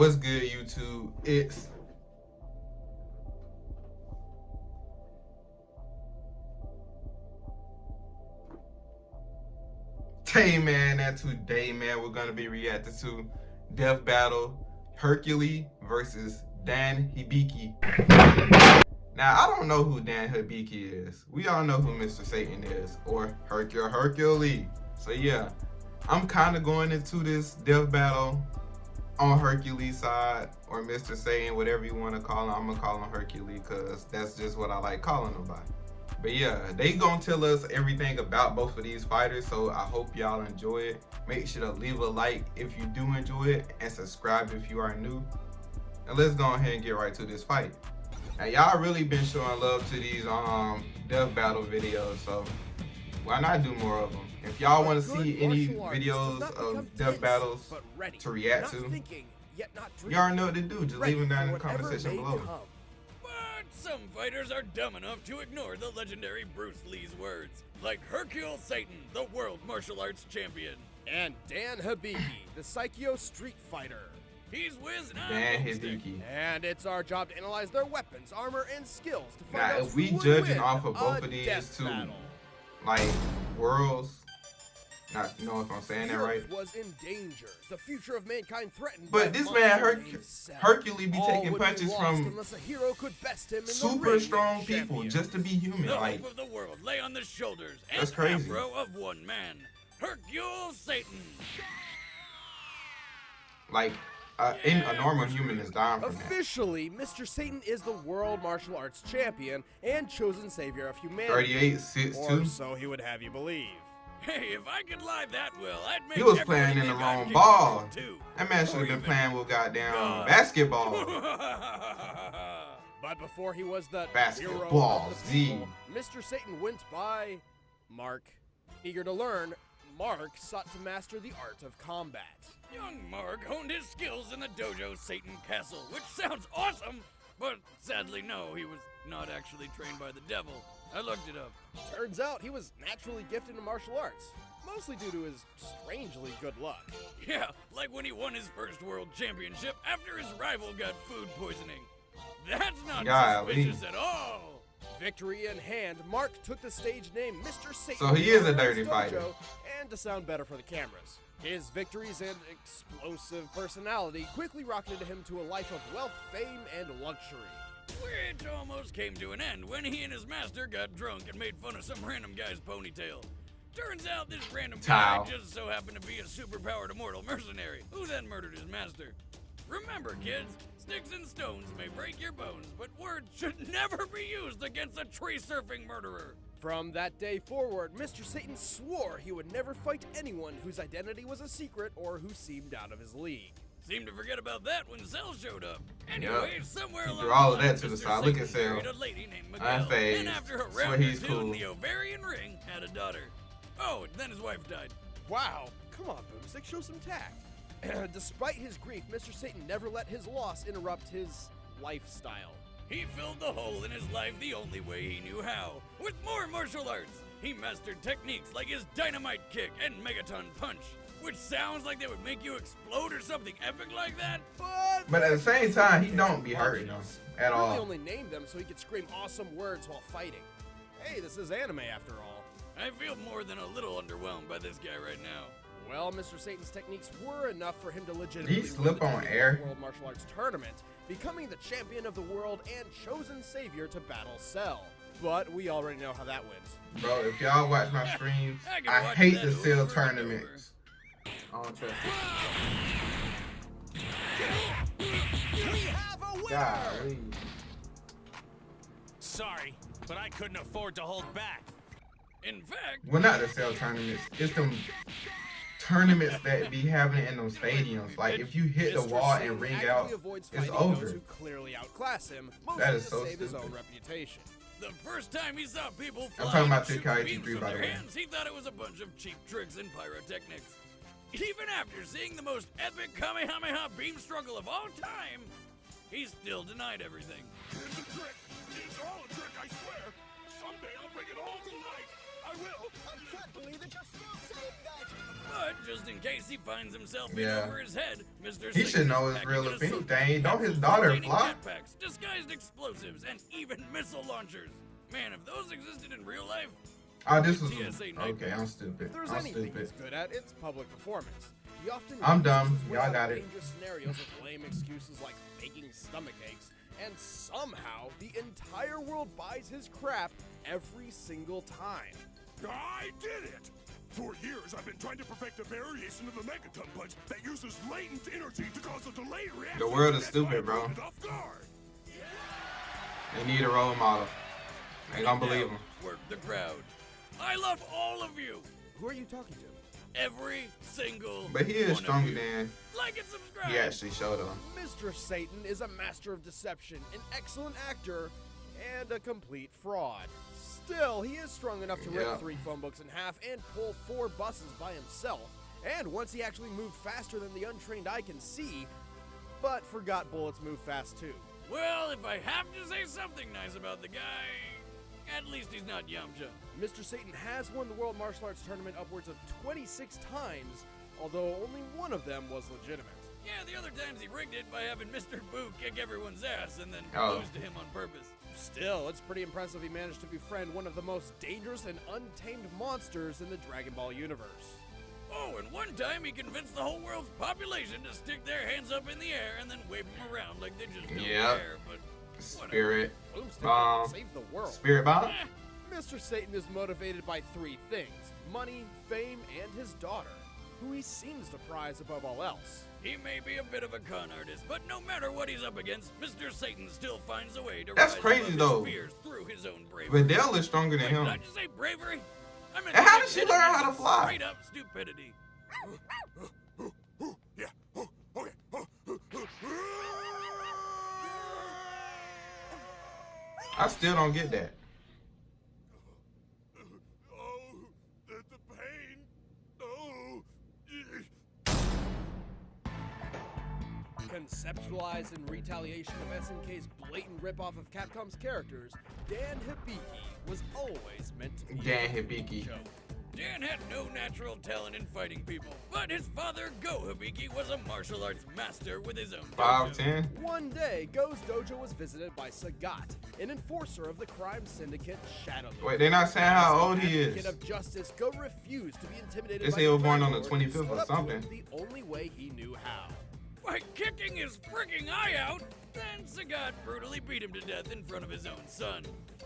What's good, YouTube? It's Taeman, and today, man, we're gonna be reacting to Death Battle Hercule versus Dan Hibiki. Now, I don't know who Dan Hibiki is. We all know who Mr. Satan is, or Hercule. So yeah, I'm kind of going into this death battle on Hercules' side, or Mr. Satan, whatever you want to call him. I'm gonna call him Hercule because that's just what I like calling him by. But yeah, they gonna tell us everything about both of these fighters, so I hope y'all enjoy it. Make sure to leave a like if you do enjoy it, and subscribe if you are new. And let's go ahead and get right to this fight. Now, y'all really been showing love to these death battle videos, so why not do more of them? If y'all want to see any videos of death battles to react to, you already know what to do. Just leave them down in the comment section below. But some fighters are dumb enough to ignore the legendary Bruce Lee's words, like Hercule Satan, the world martial arts champion, and Dan Hibiki, the Psycho Street Fighter. He's whiz Dan Hibiki. And it's our job to analyze their weapons, armor, and skills to find now, out if we who would judging win off of both of these two, like worlds, not know if I'm saying that right. Was in danger. The future of mankind threatened. But this man Hercule be taking punches from a hero could best him in super strong people just to be human. The like, hope of the world lay on the shoulders that's and crazy. afro of one man, Hercule Satan. Like, a normal human is dying from that. Officially, Mr. Satan is the world martial arts champion and chosen savior of humanity. 38, 6'2". Or so he would have you believe. Hey, if I could lie that well, I'd make He was playing in the wrong ball. That man should have been playing with goddamn basketball. But before he was the Basketball hero of the Z. people, Mr. Satan went by Mark. Eager to learn, Mark sought to master the art of combat. Young Mark honed his skills in the dojo Satan Castle, which sounds awesome, but sadly no, he was not actually trained by the devil. I looked it up. Turns out he was naturally gifted in martial arts, mostly due to his strangely good luck. Yeah, like when he won his first world championship after his rival got food poisoning. That's not suspicious at all. Victory in hand, Mark took the stage name Mr. Satan. So he is a dirty fighter. And to sound better for the cameras. His victories and explosive personality quickly rocketed him to a life of wealth, fame, and luxury. Which almost came to an end when he and his master got drunk and made fun of some random guy's ponytail. Turns out this random guy just so happened to be a superpowered immortal mercenary who then murdered his master. Remember, kids, sticks and stones may break your bones, but words should never be used against a tree-surfing murderer. From that day forward, Mr. Satan swore he would never fight anyone whose identity was a secret or who seemed out of his league. Seemed to forget about that when Cell showed up. Anyway, somewhere along threw all of that the to the Mr. side. Look at Satan Cell. married a lady named Miguel, Unfazed. and after a Swear round or he's two cool. in the ovarian ring, had a daughter. Oh, and then his wife died. Wow, come on, Boomstick, show some tact. Despite his grief, Mr. Satan never let his loss interrupt his lifestyle. He filled the hole in his life the only way he knew how, with more martial arts. He mastered techniques like his dynamite kick and megaton punch, which sounds like they would make you explode or something epic like that. But at the same time, he don't be hurting them at all. He only named them so he could scream awesome words while fighting. Hey, this is anime after all. I feel more than a little underwhelmed by this guy right now. Well, Mr. Satan's techniques were enough for him to legitimately slip on air. World Martial Arts Tournament, becoming the champion of the world and chosen savior to battle Cell. But we already know how that went. Bro, if y'all watch my streams, I hate the Cell tournaments. I don't trust it. Golly. Sorry, but I couldn't afford to hold back. In fact, Well, not the Cell tournaments. It's them tournaments that be having in them stadiums. Like, if you hit the wall and ring out, it's over. Those who clearly outclass him, That is to so save his stupid. own reputation. the first time he saw people I'm fly talking about and shoot 2K83, beams from by the their way. hands, he thought it was a bunch of cheap tricks and pyrotechnics. Even after seeing the most epic Kamehameha beam struggle of all time, he still denied everything. It's a trick. It's all a trick, I swear. Someday I'll bring it all to light. I will. I can't believe that you're still saying that. But just in case he finds himself in Yeah. over his head, Mr. He should know it's real if anything. Don't his daughter containing fly? jetpacks, disguised explosives, and even missile launchers. Man, if those existed in real life, Oh, this was TSA nightmare. okay. I'm stupid. If there's I'm anything stupid. he's good at, it's public performance. He often I'm uses dumb. his way Y'all out of got it. dangerous scenarios with lame excuses like faking stomach aches, and somehow the entire world buys his crap every single time. I did it! For years, I've been trying to perfect a variation of the Megaton Punch that uses latent energy to cause a delayed reaction. The world is That's why I stupid, bro. caught it off guard. They need a role model. Ain't gonna believe him. Work the crowd. I love all of you. Who are you talking to? Every single But he is one of stronger you. than Like and subscribe. he actually showed up. Mr. Satan is a master of deception, an excellent actor, and a complete fraud. Still, he is strong enough to rip Yeah. 3 phone books in half and pull 4 buses by himself. And once he actually moved faster than the untrained eye can see, but forgot bullets move fast too. Well, if I have to say something nice about the guy, at least he's not Yamcha. Mr. Satan has won the World Martial Arts Tournament upwards of 26 times, although only one of them was legitimate. Yeah, the other times he rigged it by having Mr. Boo kick everyone's ass and then Oh. lose to him on purpose. Still, it's pretty impressive he managed to befriend one of the most dangerous and untamed monsters in the Dragon Ball universe. Oh, and one time he convinced the whole world's population to stick their hands up in the air and then wave them around like they just don't Yep. care, but Spirit. Boomstick saved the world. Spirit bomb? eh, Mr. Satan is motivated by 3 things: money, fame, and his daughter, who he seems to prize above all else. he may be a bit of a con artist, but no matter what he's up against, Mr. Satan still finds a way to That's rise crazy, above though. his fears through his own bravery. Videl is stronger than Wait, did I him. just say bravery? I meant And how did she learn how to fly? Straight up stupidity. Yeah. Okay. I still don't get that. Oh, the pain. Oh. Conceptualized in retaliation of SNK's blatant ripoff of Capcom's characters, Dan Hibiki was always meant to be Dan a Hibiki. joke. Dan had no natural talent in fighting people, but his father, Go Hibiki, was a martial arts master with his own dojo. 5'10". One day, Go's dojo was visited by Sagat, an enforcer of the crime syndicate Shadow. Wait, they're not saying how old he Advocate is. of justice, Go refused to be intimidated They by say he was the born on the crime lord and 25th or stood up to him something. The only way he knew how. By kicking his freaking eye out, then Sagat brutally beat him to death in front of his own son.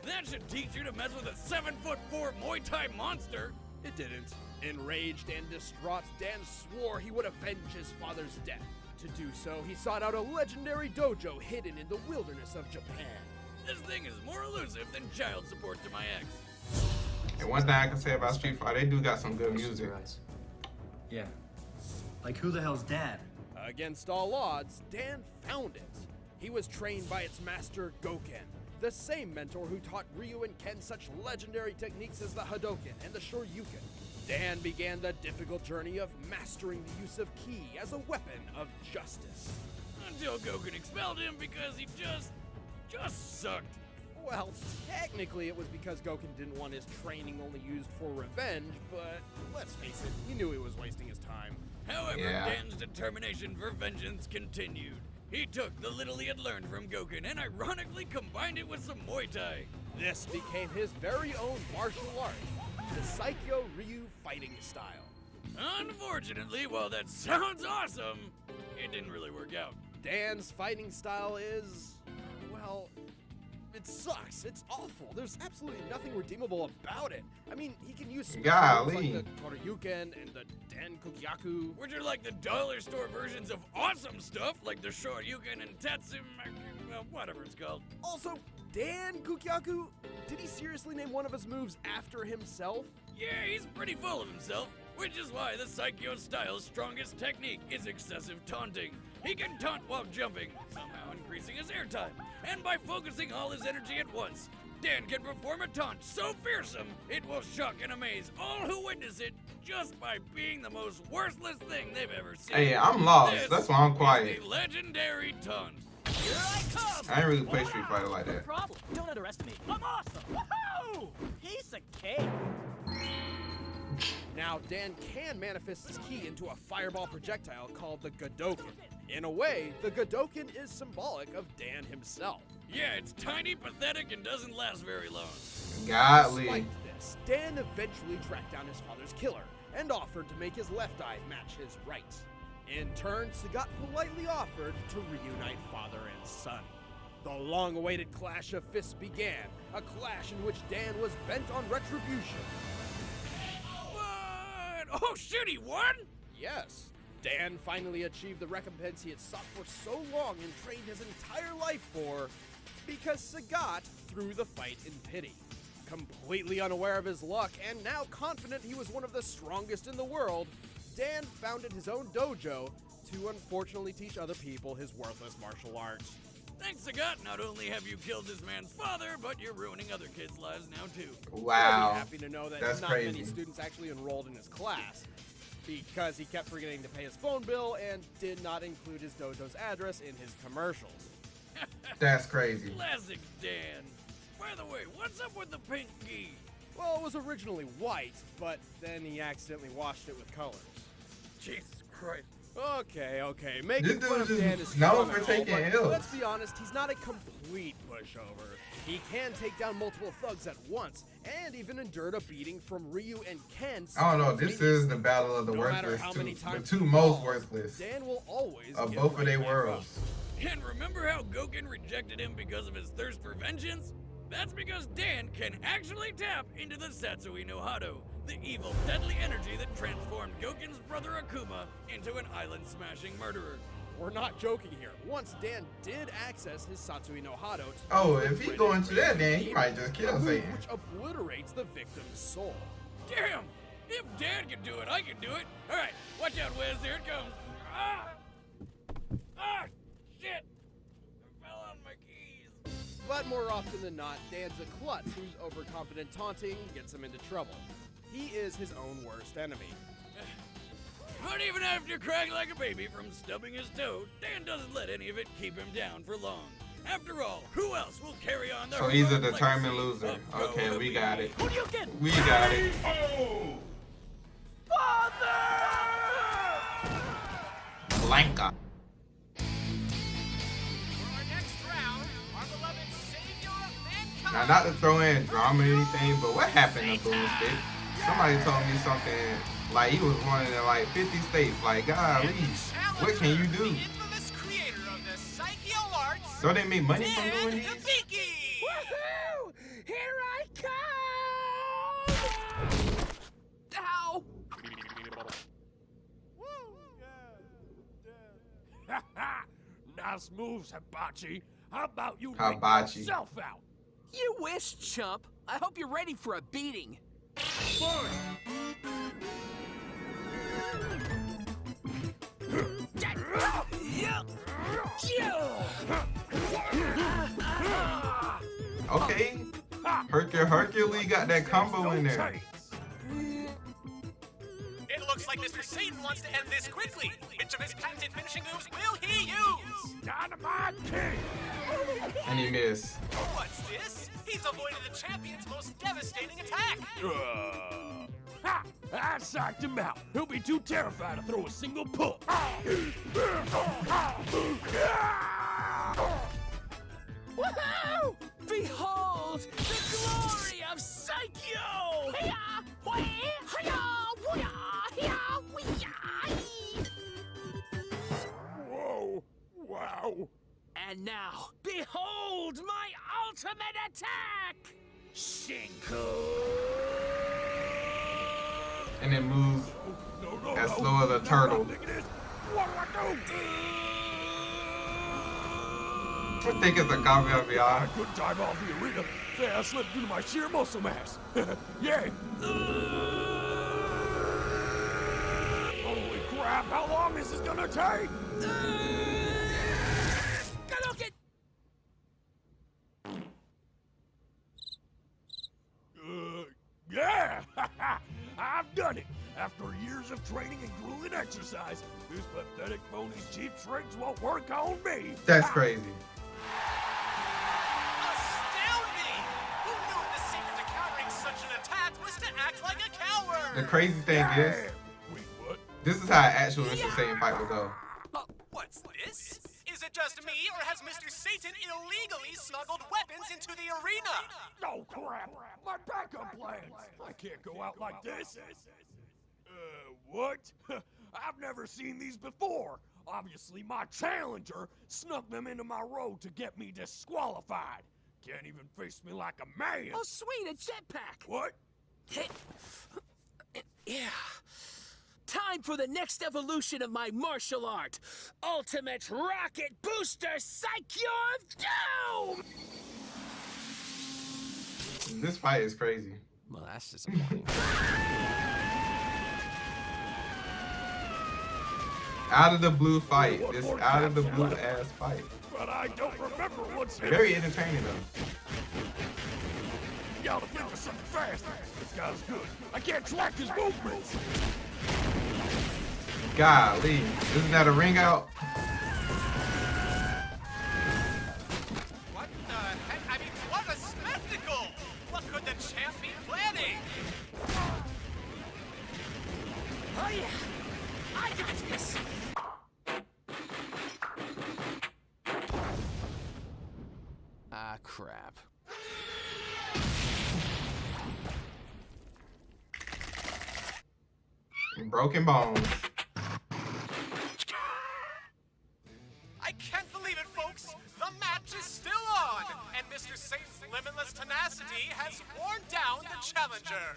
That should teach you to mess with a 7'4" Muay Thai monster. It didn't. Enraged and distraught, Dan swore he would avenge his father's death. To do so, he sought out a legendary dojo hidden in the wilderness of Japan. This thing is more elusive than child support to my ex. And one thing I can say about Street Fighter, they do got some good Close music. your eyes. Yeah. Like who the hell's Dad? Against all odds, Dan found it. He was trained by its master, Goken, the same mentor who taught Ryu and Ken such legendary techniques as the Hadoken and the Shoryuken. Dan began the difficult journey of mastering the use of ki as a weapon of justice. Until Goku expelled him because he just sucked. Well, technically it was because Goken didn't want his training only used for revenge, but let's face it, he knew he was wasting his time. However, Yeah. Dan's determination for vengeance continued. He took the little he had learned from Goken and ironically combined it with some Muay Thai. This became his very own martial art, the Saikyo Ryu fighting style. Unfortunately, while that sounds awesome, it didn't really work out. Dan's fighting style is, well, it sucks. It's awful. There's absolutely nothing redeemable about it. I mean, he can use special moves Golly. like the Koryuken and the Dan Kukyaku. Which are like the dollar store versions of awesome stuff, like the Shoryuken and Tatsum, well, whatever it's called. Also, Dan Kukyaku, did he seriously name one of his moves after himself? Yeah, he's pretty full of himself, which is why the Saikyo style's strongest technique is excessive taunting. He can taunt while jumping, somehow increasing his airtime. And by focusing all his energy at once, Dan can perform a taunt so fearsome it will shock and amaze all who witness it just by being the most worthless thing they've ever seen. Hey, I'm lost. This That's why I'm is quiet. the legendary taunt. Here I come! I ain't really play Street Fighter like No that. problem. Don't underestimate. I'm awesome! Woohoo! Piece of cake! Now, Dan can manifest his ki into a fireball projectile called the Godoken. In a way, the Godoken is symbolic of Dan himself. Yeah, it's tiny, pathetic, and doesn't last very long. Godly. Despite this, Dan eventually tracked down his father's killer and offered to make his left eye match his right. In turn, Sagat politely offered to reunite father and son. The long-awaited clash of fists began, a clash in which Dan was bent on retribution. What? Oh, shoot, he won? Yes, Dan finally achieved the recompense he had sought for so long and trained his entire life for, because Sagat threw the fight in pity. Completely unaware of his luck and now confident he was one of the strongest in the world, Dan founded his own dojo to unfortunately teach other people his worthless martial arts. Thanks, Sagat. Not only have you killed this man's father, but you're ruining other kids' lives now, too. Wow. You'll be happy to know that That's not crazy. many students actually enrolled in his class, because he kept forgetting to pay his phone bill and did not include his dojo's address in his commercials. That's crazy. Classic Dan. By the way, what's up with the pink gi? Well, it was originally white, but then he accidentally washed it with colors. Jesus Christ. Okay, making This fun dude of Dan is is known fun for and all, taking but L's. let's be honest, he's not a complete pushover. He can take down multiple thugs at once, and even endured a beating from Ryu and Ken. I don't know. This is the battle of the No matter worthless how two. many The times two he most falls, worthless Dan will always of get both of right their back worlds. up. And remember how Goken rejected him because of his thirst for vengeance? That's because Dan can actually tap into the Satsui no Hado, the evil, deadly energy that transformed Goken's brother Akuma into an island-smashing murderer. We're not joking here. Once Dan did access his Satsui no Hado to Oh, use the if he Dreaded go into that, Rage then he Beam, might just a kill move Satan. which obliterates the victim's soul. Damn! If Dan can do it, I can do it! Alright, watch out, Wes, here it comes! Ah! Ah! Shit! I fell on my keys! But more often than not, Dan's a klutz whose overconfident taunting gets him into trouble. He is his own worst enemy. But even after crying like a baby from stubbing his toe, Dan doesn't let any of it keep him down for long. After all, who else will carry on the So he's a heroic determined legacy loser. of Okay, Go we got it. Hibiki? Who do you get? We got it. Blanca. Now, not to throw in drama or anything, but what happened to Boomstick? Somebody told me something like he was running in like 50 states. Like, golly, what can you do? Don't they make money from doing these? Woohoo! Here I come! Ow! Nice moves, Hibachi. How about you Hibachi. take yourself out? You wish, chump. I hope you're ready for a beating. Okay. Hercule got that combo in there. It looks like Mr. Satan wants to end this quickly. Which of his patented finishing moves will he use? Dynamite King! And he missed. What's this? He's avoided the champion's most devastating attack. Ha! I psyched him out. He'll be too terrified to throw a single pull. Woohoo! Behold the glory of Psycho! Whoa! Wow! And now, behold my ultimate attack! Shinku! And it moves No, as slow as a turtle. Look at this. What do? I think it's a copy of I y'all. couldn't dive off the arena. Yeah, I slipped due to my sheer muscle mass. Yeah. Holy crap, how long is this gonna take? Hadouken! Yeah! I've done it! After years of training and grueling exercise, this pathetic pony's cheap tricks won't work on me! That's crazy. Astounding! Who knew the secret to countering such an attack was to act like a coward. The crazy thing is, Wait, what? this is how an actual Mr. Satan fight would go. What's this? Is it just me, or has Mr. Satan illegally smuggled weapons into the arena? Oh, crap! My backup plans! I can't go out like this! What? I've never seen these before! Obviously, my challenger snuck them into my road to get me disqualified! Can't even face me like a man! Oh, sweet, a jetpack. What? Yeah. Time for the next evolution of my martial art. Ultimate Rocket Booster Psyche Doom! This fight is crazy. Well, that's disappointing. Out of the blue fight. This out of the blue ass fight. But I don't remember what's in Very entertaining though. You gotta think of something fast! This guy's good! I can't track his movements! Golly. Isn't that a ring out? What the heck? I mean, what a spectacle! What could the champ be planning? Oh yeah, I got this. Ah, crap. Broken bones. I can't believe it, folks! The match is still on! And Mr. Satan's limitless tenacity has worn down the challenger!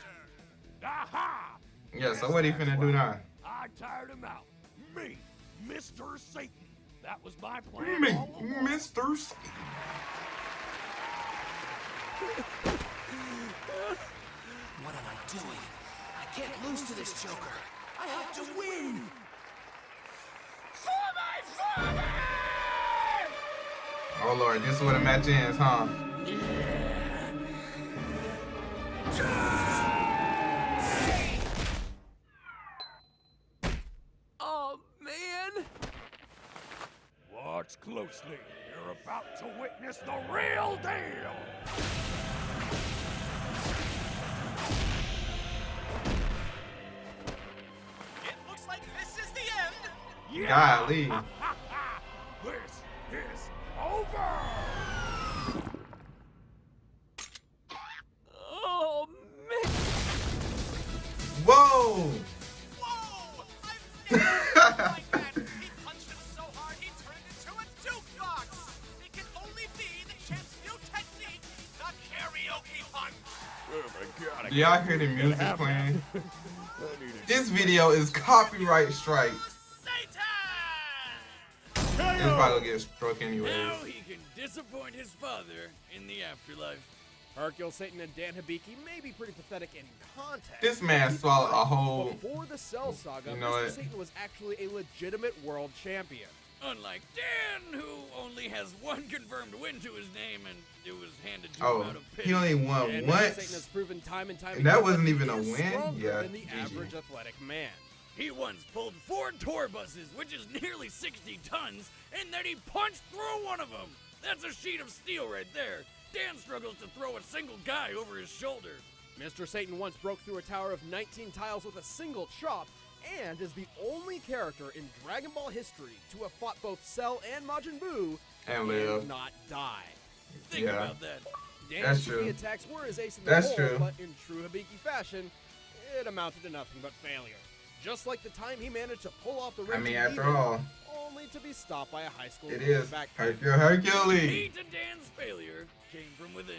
Aha! Yeah, so what he finna do now? I tired him out. Me, Mr. Satan. That was my plan. Me, all along. Mr. Satan. What am I doing? I can't lose to this Joker. I have to win! For my father! Oh lord, this is where the match ends, huh? Oh, man! Watch closely. You're about to witness the real deal. It looks like this is the end! Golly. This is over. Oh, man! Whoa! Whoa! I've never seen like that! He punched him so hard he turned into a jukebox! It can only be the champ's new technique, the karaoke punch! Oh my god. Do y'all hear the music playing? This video is copyright strike. Satan! It's probably gonna get struck anyways. Now he can disappoint his father in the afterlife. Hercule, Satan, and Dan Hibiki may be pretty pathetic in context. This man swallowed a whole. Before the Cell Saga, You know Mr. what? Satan was actually a legitimate world champion. Unlike Dan, who only has one confirmed win to his name, and it was handed to him Oh, out of pity. he only won And Mr. Satan has once. proven time and time And that again wasn't he even a is win? stronger Yeah, than the GG. average athletic man. He once pulled 4 tour buses, which is nearly 60 tons, and then he punched through one of them. That's a sheet of steel right there. Dan struggles to throw a single guy over his shoulder. Mr. Satan once broke through a tower of 19 tiles with a single chop, and is the only character in Dragon Ball history to have fought both Cell and Majin Buu And live. not die. Think Yeah. about that. Dan's That's true. key attacks were his ace in the That's hole, true. but in true Hibiki fashion, it amounted to nothing but failure. Just like the time he managed to pull off the I mean, Raging after Demon, all, only to be stopped by a high school it is back. Hercule. Key to Dan's failure came from within.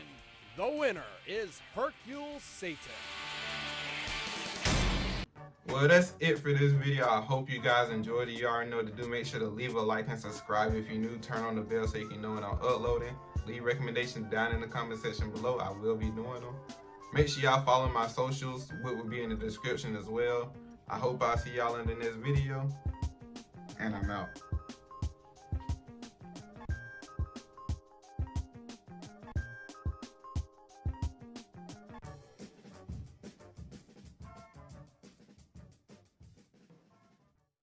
The winner is Hercule Satan. Well, that's it for this video. I hope you guys enjoyed it. You already know what to do. Make sure to leave a like and subscribe if you're new. Turn on the bell so you can know when I'm uploading. Leave recommendations down in the comment section below. I will be doing them. Make sure y'all follow my socials, which will be in the description as well. I hope I see y'all in the next video. And I'm out.